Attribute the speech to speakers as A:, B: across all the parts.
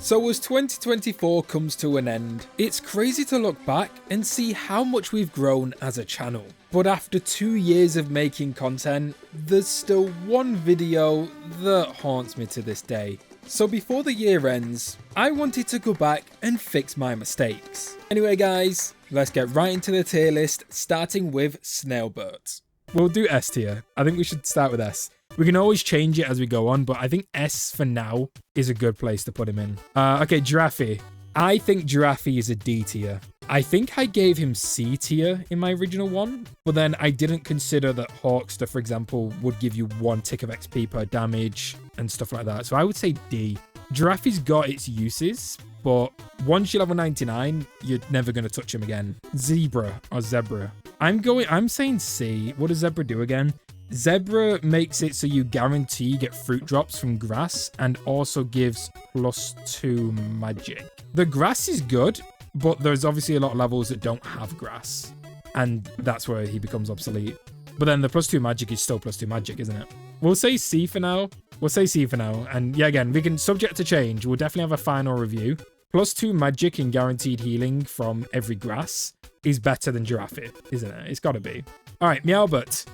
A: So as 2024 comes to an end, it's crazy to look back and see how much we've grown as a channel. But after 2 years of making content, there's still one video that haunts me to this day. So before the year ends, I wanted to go back and fix my mistakes. Anyway guys, let's get right into the tier list, starting with Snailburt. We'll do S tier. I think we should start with S. We can always change it as we go on, but I think S for now is a good place to put him in. Okay, Giraffe. I think Giraffe is a D tier. I think I gave him C tier in my original one, but then I didn't consider that Hawkster, for example, would give you 1 tick of XP per damage and stuff like that. So I would say D. Giraffe's got its uses, but once you level 99, you're never going to touch him again. Zebra or Zebra. I'm saying C. What does Zebra do again? Zebra makes it so you guarantee you get fruit drops from grass and also gives +2 magic. The grass is good, but there's obviously a lot of levels that don't have grass, and that's where he becomes obsolete. But then the +2 magic is still +2 magic, isn't it? We'll say C for now. And yeah, again, we can subject to change. We'll definitely have a final review. +2 magic and guaranteed healing from every grass is better than Giraffe, isn't it? It's got to be. All right, Meowburt.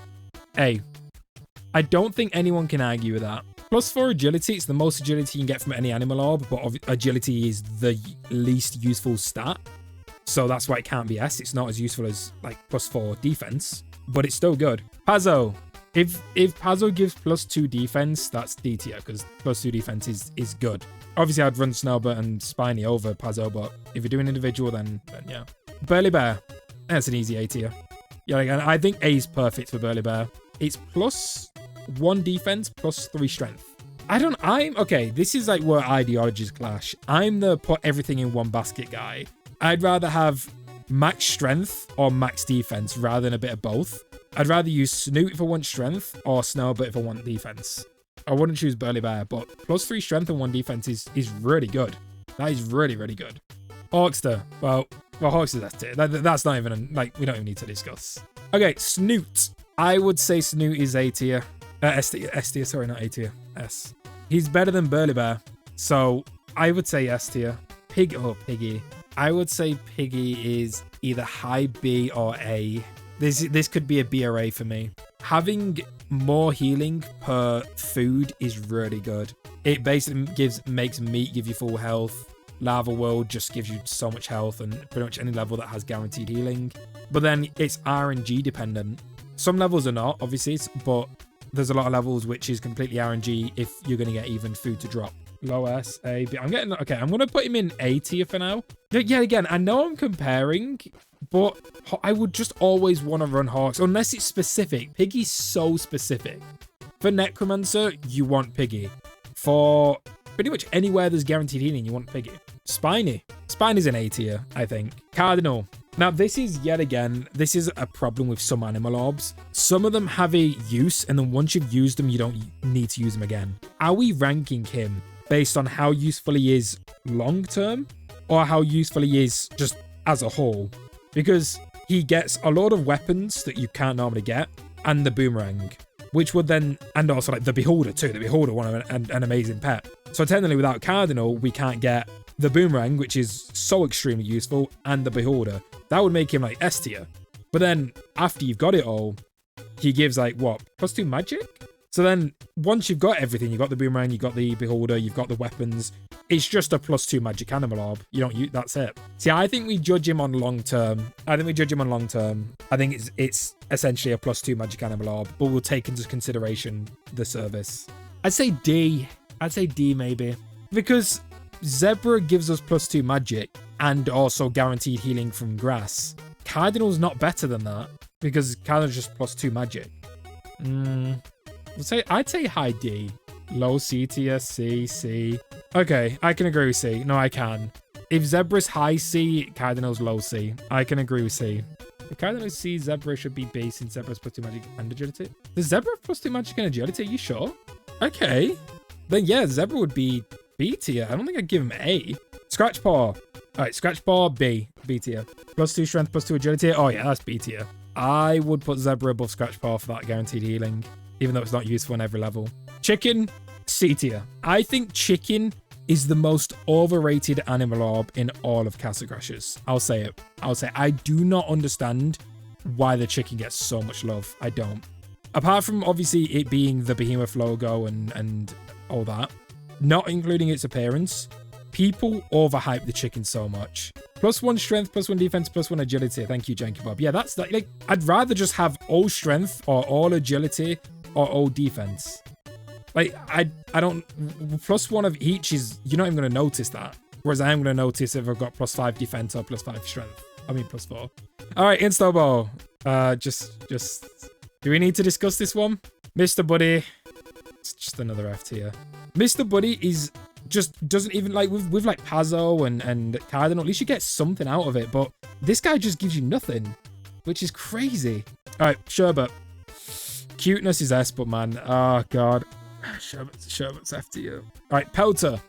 A: A. I don't think anyone can argue with that. +4 agility, it's the most agility you can get from any animal orb, but agility is the least useful stat. So that's why it can't be S. It's not as useful as like +4 defense, but it's still good. Pazzo. If Pazzo gives +2 defense, that's D tier, because +2 defense is good. Obviously, I'd run Snailburt and Spiny over Pazzo, but if you're doing individual, then yeah. Burly Bear. That's an easy A tier. Yeah, again, I think A is perfect for Burly Bear. It's +1 defense, +3 strength. Okay, this is like where ideologies clash. I'm the put everything in one basket guy. I'd rather have max strength or max defense rather than a bit of both. I'd rather use Snoot if I want strength or Snailburt if I want defense. I wouldn't choose Burly Bear, but +3 strength and 1 defense is really good. That is really, really good. Hawkster. Well, Hawkster's S tier. That's not even, we don't even need to discuss. Okay, Snoot. I would say Snoot is A tier. S tier, sorry, not A tier. S. He's better than Burly Bear, so I would say S tier. Piggy. I would say Piggy is either high B or A. This could be a B or A for me. Having more healing per food is really good. It basically makes meat give you full health. Lava World just gives you so much health, and pretty much any level that has guaranteed healing. But then it's RNG dependent. Some levels are not, obviously, but there's a lot of levels which is completely RNG if you're going to get even food to drop. Low S, A, B. I'm going to put him in A tier for now. Yeah, again, I know I'm comparing, but I would just always want to run Hawks, unless it's specific. Piggy's so specific. For Necromancer, you want Piggy. For pretty much anywhere there's guaranteed healing, you want Piggy. Spiny. Spiny's an A tier, I think. Cardinal. Now, this is a problem with some animal orbs. Some of them have a use, and then once you've used them, you don't need to use them again. Are we ranking him based on how useful he is long-term, or how useful he is just as a whole? Because he gets a lot of weapons that you can't normally get, and the boomerang, which would then, and also like the Beholder too. The Beholder, an amazing pet. So technically, without Cardinal, we can't get the boomerang, which is so extremely useful, and the Beholder. That would make him like S tier. But then after you've got it all, he gives like what, +2 magic? So then once you've got everything, you've got the boomerang, you've got the Beholder, you've got the weapons, it's just a +2 magic animal orb. You don't use, that's it. See, I think we judge him on long term. I think it's essentially a +2 magic animal orb, but we'll take into consideration the service. I'd say D maybe, because Zebra gives us +2 magic and also guaranteed healing from grass. Cardinal's not better than that, because Cardinal's just +2 magic. I'd say high D. Low C tier, C. Okay, I can agree with C. No, I can. If Zebra's high C, Cardinal's low C. I can agree with C. If Cardinal's C, Zebra should be B since Zebra's +2 magic and agility. Does Zebra have +2 magic and agility? Are you sure? Okay. Then yeah, Zebra would be B tier. I don't think I'd give him A. Scratchpaw. All right, Scratchpaw, B tier. +2 strength, +2 agility. Oh yeah, that's B tier. I would put Zebra above Scratchpaw for that guaranteed healing, even though it's not useful on every level. Chicken, C tier. I think Chicken is the most overrated animal orb in all of Castle Crashers. I'll say it. I do not understand why the chicken gets so much love. I don't. Apart from obviously it being the behemoth logo and all that, not including its appearance, people overhype the chicken so much. +1 strength, +1 defense, +1 agility. Thank you, Janky Bob. Yeah, that's like, I'd rather just have all strength or all agility or all defense. Like, I don't, +1 of each is, you're not even going to notice that. Whereas I am going to notice if I've got +5 defense or +5 strength. I mean, +4. All right, Insta Ball. Just, do we need to discuss this one? Mr. Buddy. It's just another F tier. Mr. Buddy is just doesn't even like with like Pazzo and Cardinal. At least you get something out of it, but this guy just gives you nothing, which is crazy. All right, Sherbert. Cuteness is S, but man, oh god. Sherbert's F tier. All right, Pelter.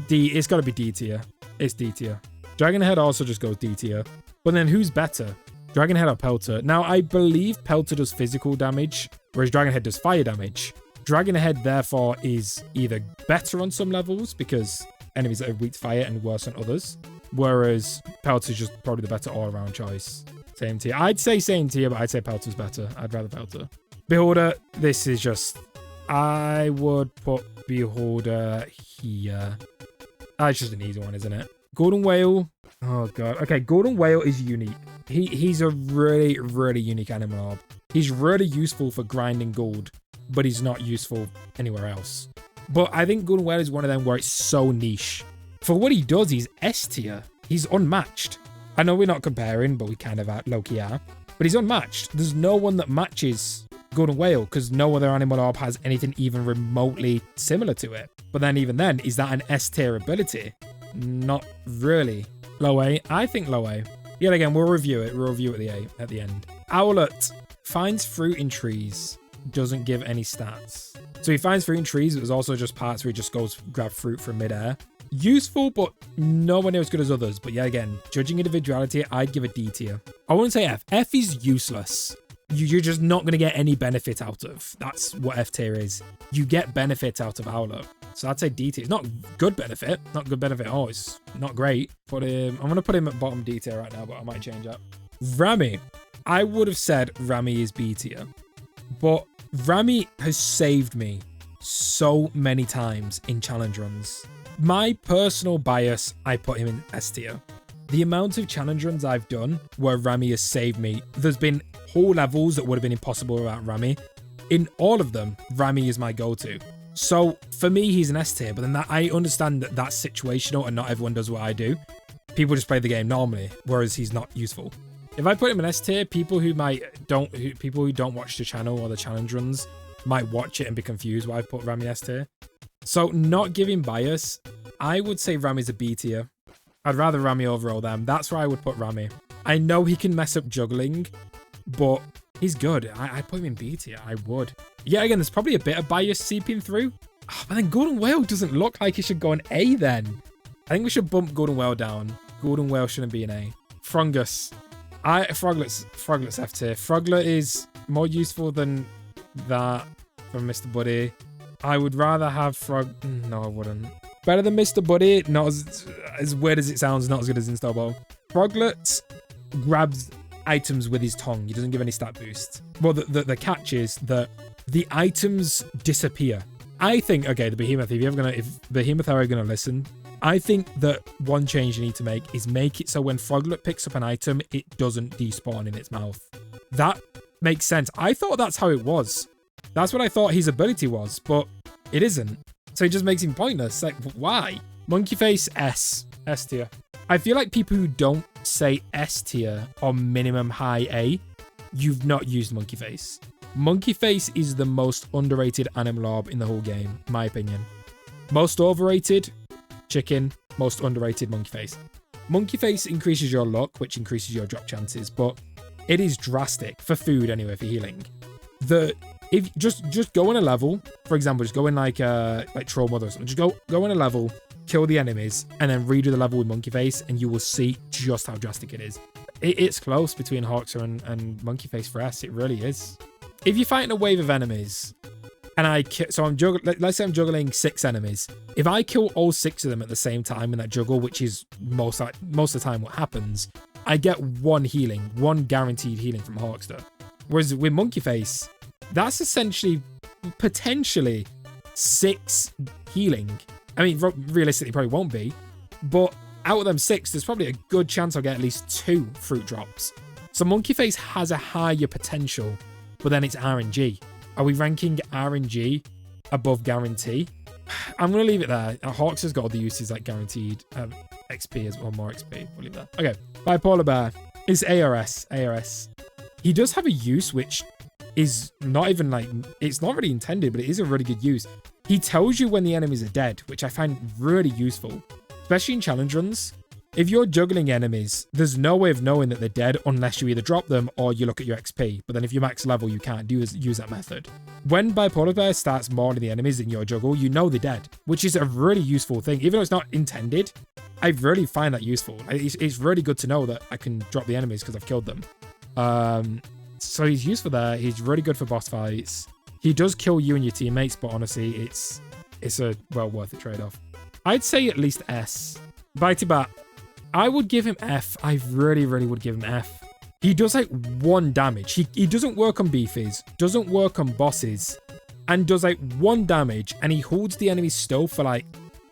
A: D. It's got to be D tier. It's D tier. Dragonhead also just goes D tier. But then who's better? Dragonhead or Pelter? Now, I believe Pelter does physical damage, whereas Dragonhead does fire damage. Dragonhead, therefore, is either better on some levels because enemies are weak to fire and worse on others, whereas Pelter is just probably the better all-around choice. Same tier. I'd say same tier, but I'd say Pelter's better. I'd rather Pelter. Beholder, this is just... I would put Beholder here. It's just an easy one, isn't it? Golden Whale. Oh, God. Okay, Golden Whale is unique. He's a really, really unique animal orb. He's really useful for grinding gold, but he's not useful anywhere else. But I think Golden Whale is one of them where it's so niche. For what he does, he's S tier. He's unmatched. I know we're not comparing, but we kind of low-key are. But he's unmatched. There's no one that matches Golden Whale because no other animal orb has anything even remotely similar to it. But then even then, is that an S tier ability? Not really. Low A? I think low A. Yet again, we'll review it. We'll review it at the end. Owlett finds fruit in trees. Doesn't give any stats. So he finds fruit in trees. There's also just parts where he just goes grab fruit from midair. Useful, but nowhere near as good as others. But yeah, again, judging individuality, I'd give a D tier. I wouldn't say F. F is useless. You're just not going to get any benefit out of. That's what F tier is. You get benefit out of Owlett. So I'd say D tier. It's not good benefit. Not good benefit. Oh, it's not great. But I'm going to put him at bottom D tier right now, but I might change that. Rammy. I would have said Rammy is B tier. But Rammy has saved me so many times in challenge runs. My personal bias, I put him in S tier. The amount of challenge runs I've done where Rammy has saved me, there's been whole levels that would have been impossible without Rammy. In all of them, Rammy is my go-to. So for me, he's an S tier, but then I understand that that's situational and not everyone does what I do. People just play the game normally, whereas he's not useful. If I put him in S tier, people who don't watch the channel or the challenge runs might watch it and be confused why I put Rammy S tier. So not giving bias, I would say Rammy's a B tier. I'd rather Rammy over all them. That's where I would put Rammy. I know he can mess up juggling, but he's good. I'd put him in B tier. I would. Yeah, again, there's probably a bit of bias seeping through. Oh, but then Golden Whale doesn't look like he should go an A then. I think we should bump Golden Whale down. Golden Whale shouldn't be an A. Froglet's F tier. Frogglet is more useful than that from Mr. Buddy. I would rather have No, I wouldn't. Better than Mr. Buddy. Not as weird as it sounds, not as good as Install Ball. Frogglet grabs items with his tongue. He doesn't give any stat boost. Well, the catch is that the items disappear. I think, okay, the Behemoth, if Behemoth are going to listen, I think that one change you need to make is make it so when Frogglet picks up an item, it doesn't despawn in its mouth. That makes sense. I thought that's how it was. That's what I thought his ability was, but it isn't. So it just makes him pointless. Like, why? Monkeyface, S tier. I feel like people who don't say S tier or minimum high A, you've not used Monkeyface. Monkeyface is the most underrated animal orb in the whole game, in my opinion. Most overrated, chicken. Most underrated, Monkeyface. Monkeyface increases your luck, which increases your drop chances, but it is drastic for food anyway, for healing. If just go on a level, for example, just go in like Troll Mother or something. Just go on a level, kill the enemies, and then redo the level with Monkeyface, and you will see just how drastic it is. It's close between Hawkster and Monkeyface for S. It really is. If you're fighting a wave of enemies, and so I'm juggling, let's say I'm juggling 6 enemies. If I kill all 6 of them at the same time in that juggle, which is most of the time what happens, I get 1 healing, 1 guaranteed healing from Hawkster. Whereas with Monkeyface, that's essentially potentially 6 healing. I mean, realistically, probably won't be, but out of them 6, there's probably a good chance I'll get at least 2 fruit drops. So Monkeyface has a higher potential, but then it's RNG. Are we ranking RNG above guarantee? I'm going to leave it there. Hawkster's got all the uses like guaranteed XP as well, more XP. We'll leave that. Okay, Bipolar Bear is ARS. He does have a use which is not even like, it's not really intended, but it is a really good use. He tells you when the enemies are dead, which I find really useful, especially in challenge runs. If you're juggling enemies, there's no way of knowing that they're dead unless you either drop them or you look at your XP. But then if you're max level, you can't use that method. When Bipolar Bear starts mauling the enemies in your juggle, you know they're dead, which is a really useful thing. Even though it's not intended, I really find that useful. It's really good to know that I can drop the enemies because I've killed them. So he's useful there. He's really good for boss fights. He does kill you and your teammates, but honestly, it's a well worth it trade-off. I'd say at least S. Bitey Bat, I would give him F. I really would give him F. He does like 1 damage. He doesn't work on beefies, doesn't work on bosses, and does like 1 damage, and he holds the enemy still for like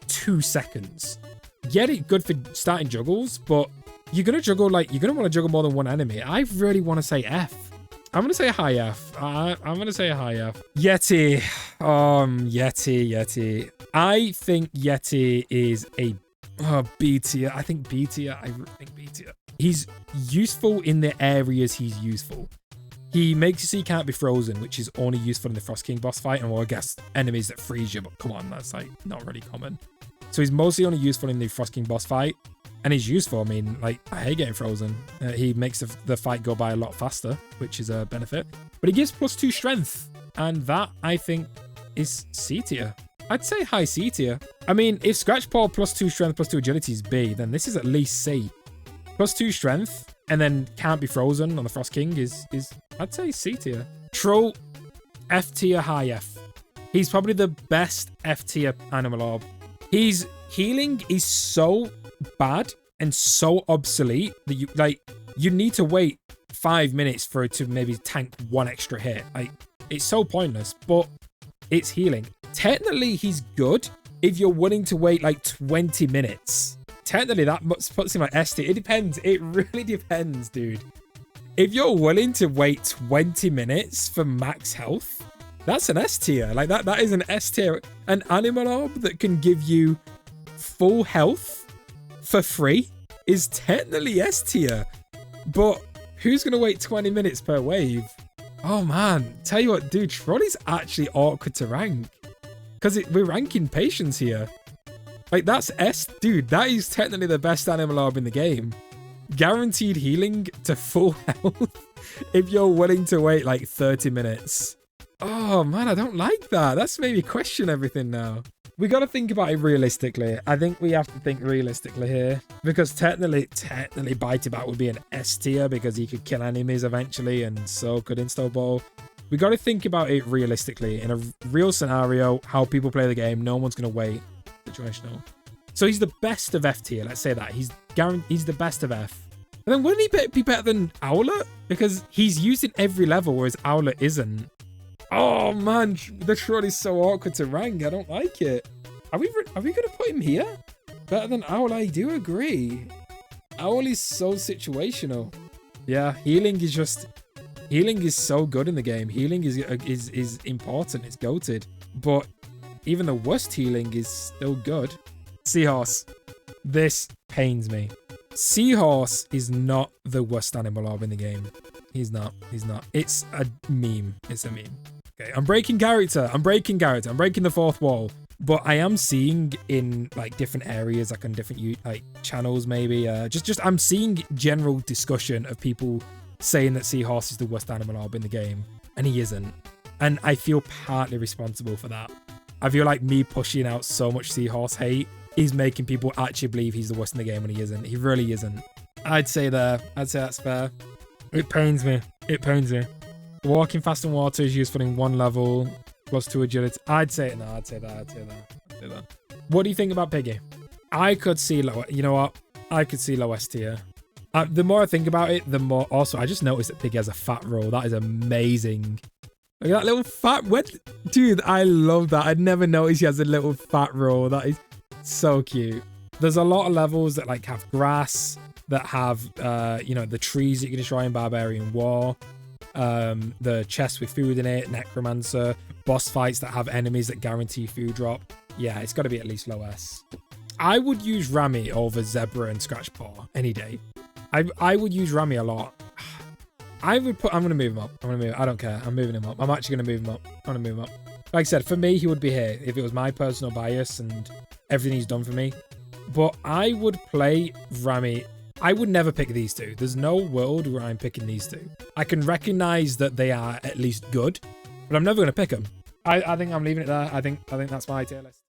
A: 2 seconds. Yeti good for starting juggles, but you're gonna want to juggle more than 1 enemy. I really want to say F. I'm gonna say a high F. I'm gonna say a high F. Yeti. Yeti. I think Yeti is a B tier. I think B tier. He's useful in the areas he's useful. He makes you so you can't be frozen, which is only useful in the Frost King boss fight, and well, I guess enemies that freeze you, but come on, that's like not really common. So he's mostly only useful in the Frost King boss fight, and he's useful. I mean, like, I hate getting frozen. He makes the fight go by a lot faster, which is a benefit. But he gives +2 strength, and that, I think, is C tier. I'd say high C tier. I mean, if Scratchpaw +2 strength, +2 agility is B, then this is at least C. +2 strength, and then can't be frozen on the Frost King is I'd say C tier. Troll, F tier, high F. He's probably the best F tier animal orb. His healing is so bad and so obsolete that you need to wait 5 minutes for it to maybe tank 1 extra hit. Like, it's so pointless, but it's healing. Technically, he's good if you're willing to wait like 20 minutes. Technically, that puts him at S tier. It depends. It really depends, dude. If you're willing to wait 20 minutes for max health, that's an S tier. Like, that is an S tier. An animal orb that can give you full health for free is technically S tier. But who's going to wait 20 minutes per wave? Oh, man. Tell you what, dude, Trolley's actually awkward to rank. Because we're ranking patience here. Like, that's S. Dude, that is technically the best animal orb in the game. Guaranteed healing to full health if you're willing to wait like 30 minutes. Oh, man, I don't like that. That's made me question everything now. We got to think about it realistically. I think we have to think realistically here. Because technically Bitey Bat would be an S tier because he could kill enemies eventually and so could Insta Ball. We got to think about it realistically. In a real scenario, how people play the game, no one's going to wait. Situational. So he's the best of F tier. Let's say that. He's the best of F. And then wouldn't he be better than Owlett? Because he's used in every level, whereas Owlett isn't. Oh, man. The troll is so awkward to rank. I don't like it. Are we going to put him here? Better than Owlett? I do agree. Owlett is so situational. Yeah, healing is so good in the game. Healing is important. It's goated. But even the worst healing is still good. Seahorse. This pains me. Seahorse is not the worst animal orb in the game. He's not. It's a meme. Okay, I'm breaking character. I'm breaking the fourth wall. But I am seeing in like different areas, like on different like channels maybe. I'm seeing general discussion of people saying that Seahorse is the worst animal orb in the game. And he isn't. And I feel partly responsible for that. I feel like me pushing out so much Seahorse hate is making people actually believe he's the worst in the game when he isn't. He really isn't. I'd say that's fair. It pains me. Walking fast in water is useful in 1 level. plus 2 agility. I'd say no. I'd say that. What do you think about Piggy? I could see lower. You know what? I could see lowest tier. The more I think about it, the more. Also, I just noticed that Piggy has a fat roll. That is amazing. Look at that little fat. Dude, I love that. I'd never noticed he has a little fat roll. That is so cute. There's a lot of levels that like have grass, that have you know, the trees that you can destroy in Barbarian War, the chest with food in it, Necromancer, boss fights that have enemies that guarantee food drop. Yeah, it's got to be at least low S. I would use Rammy over Zebra and Scratchpaw any day. I would use Rammy a lot. I'm going to move him up. I don't care. I'm moving him up. I'm actually going to move him up. I'm going to move him up. Like I said, for me, he would be here if it was my personal bias and everything he's done for me. But I would play Rammy. I would never pick these two. There's no world where I'm picking these two. I can recognize that they are at least good, but I'm never going to pick them. I think I'm leaving it there. I think that's my tier list.